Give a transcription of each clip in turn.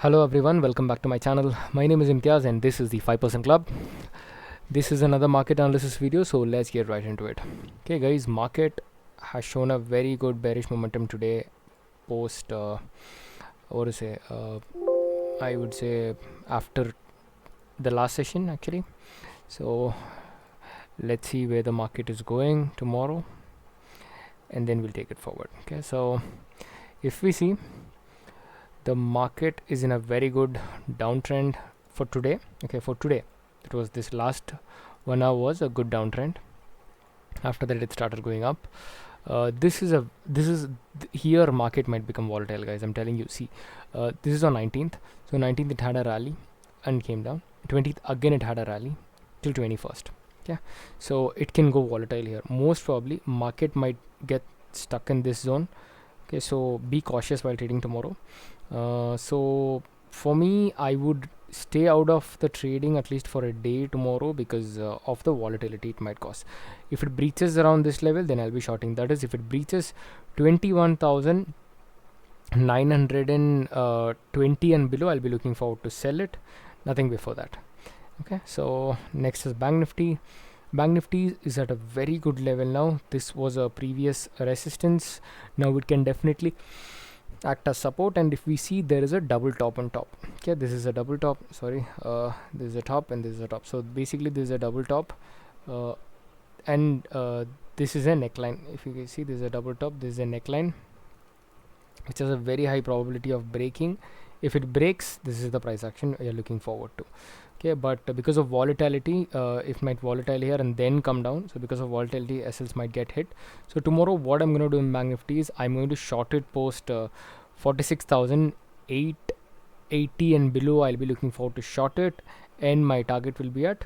Hello everyone, welcome back to my channel. My name is Imtiaz and this is the 5% Club. This is another market analysis video, so let's get right into it. Okay guys, market has shown a very good bearish momentum today post what to say I would say after the last session actually. So let's see where the market is going tomorrow and then we'll take it forward. Okay, so if we see, the market is in a very good downtrend for today. Okay, for today it was this last 1 hour was a good downtrend. After that it started going up. Here market might become volatile, guys. I'm telling you. See, this is on 19th. So 19th it had a rally and came down. 20th again it had a rally till 21st. Yeah, so it can go volatile here. Most probably market might get stuck in this zone. Okay, so be cautious while trading tomorrow. So for me, I would stay out of the trading at least for a day tomorrow because of the volatility it might cause. If it breaches around this level, then I'll be shorting. That is, if it breaches 21,920 and below, I'll be looking forward to sell it. Nothing before that. Okay, so next is Bank Nifty. Bank Nifty is at a very good level now. This was a previous resistance. Now it can definitely act as support, and if we see, there is a double top on top. Okay, this is a double top, sorry, this is a top and this is a top. So basically this is a double top, and this is a neckline. If you can see, this is a double top, this is a neckline which has a very high probability of breaking. If it breaks, this is the price action you're looking forward to. Okay, but because of volatility, it might volatile here and then come down. So because of volatility, SLs might get hit. So tomorrow what I'm going to do in Bank Nifty is I'm going to short it post 46,880 and below. I'll be looking forward to short it, and my target will be at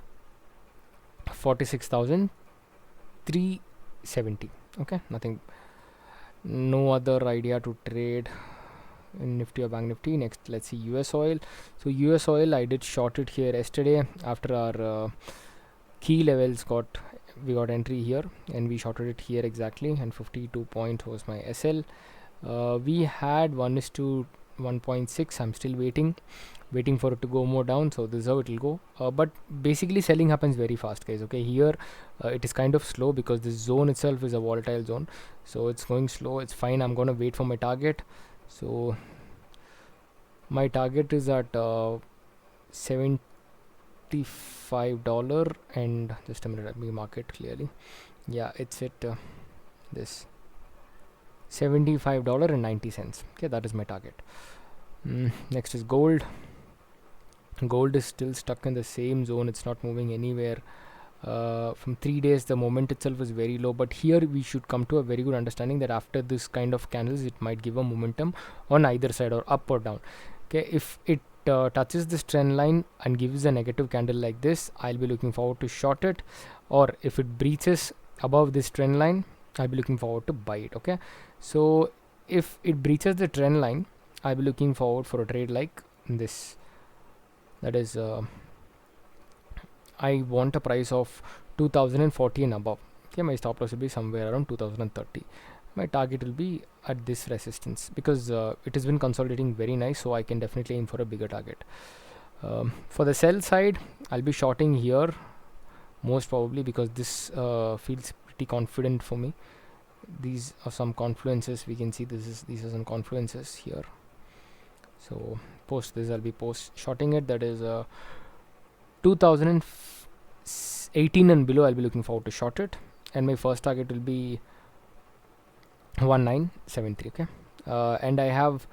46,370. okay, nothing, no other idea to trade in Nifty or Bank Nifty. Next, let's see US oil. So US oil, I did short it here yesterday after our key levels we got entry here, and we shorted it here exactly, and 52 points was my SL. We had 1:1.6. I'm still waiting for it to go more down, so this is how it will go. But basically selling happens very fast, guys. Okay, here it is kind of slow because this zone itself is a volatile zone, so it's going slow. It's fine. I'm gonna wait for my target. So my target is at $75, and just a minute, let me mark it clearly. Yeah, it's at this $75.90. okay, that is my target. Next is gold. Gold is still stuck in the same zone. It's not moving anywhere. From 3 days the moment itself is very low, but here we should come to a very good understanding that after this kind of candles it might give a momentum on either side, or up or down. Okay, if it touches this trend line and gives a negative candle like this, I'll be looking forward to short it, or if it breaches above this trend line, I'll be looking forward to buy it. Okay, so if it breaches the trend line, I'll be looking forward for a trade like this. That is I want a price of 2040 and above. Okay, my stop loss will be somewhere around 2030. My target will be at this resistance because it has been consolidating very nice, so I can definitely aim for a bigger target. For the sell side, I'll be shorting here most probably because this feels pretty confident for me. These are some confluences. We can see these are some confluences here. So post this, I'll be shorting it. That is 2018 and below, I'll be looking forward to short it, and my first target will be 1973. okay, and I have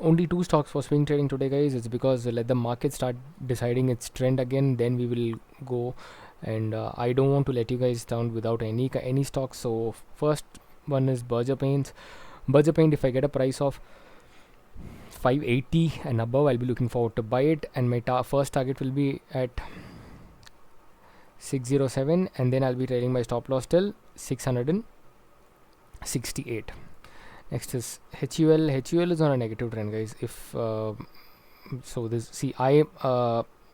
only 2 stocks for swing trading today, guys. It's because let the market start deciding its trend again, then we will go, and I don't want to let you guys down without any stocks. So first one is Berger Paints. If I get a price of 580 and above, I'll be looking forward to buy it, and my first target will be at 607, and then I'll be trailing my stop loss till 668. Next is HUL. HUL is on a negative trend, guys. If so this, see, I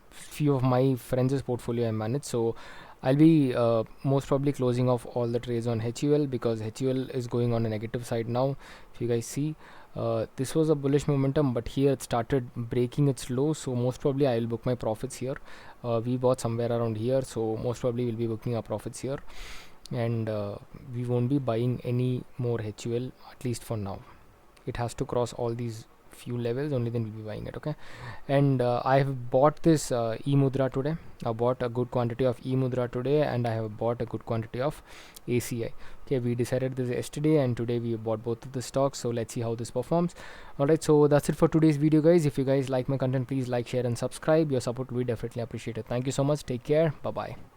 few of my friends' portfolio I manage, so I'll be most probably closing off all the trades on HUL because HUL is going on a negative side now. If you guys see, This was a bullish momentum, but here it started breaking its low, so most probably I will book my profits here. We bought somewhere around here, so most probably we'll be booking our profits here, and we won't be buying any more HUL, at least for now. It has to cross all these few levels, only then we'll be buying it. Okay, and I have bought this e mudra today. I bought a good quantity of e mudra today, and I have bought a good quantity of ACI. Okay, we decided this yesterday, and today we bought both of the stocks, so let's see how this performs. Alright, so that's it for today's video, guys. If you guys like my content, please like, share and subscribe. Your support will be definitely appreciated. Thank you so much. Take care. Bye bye.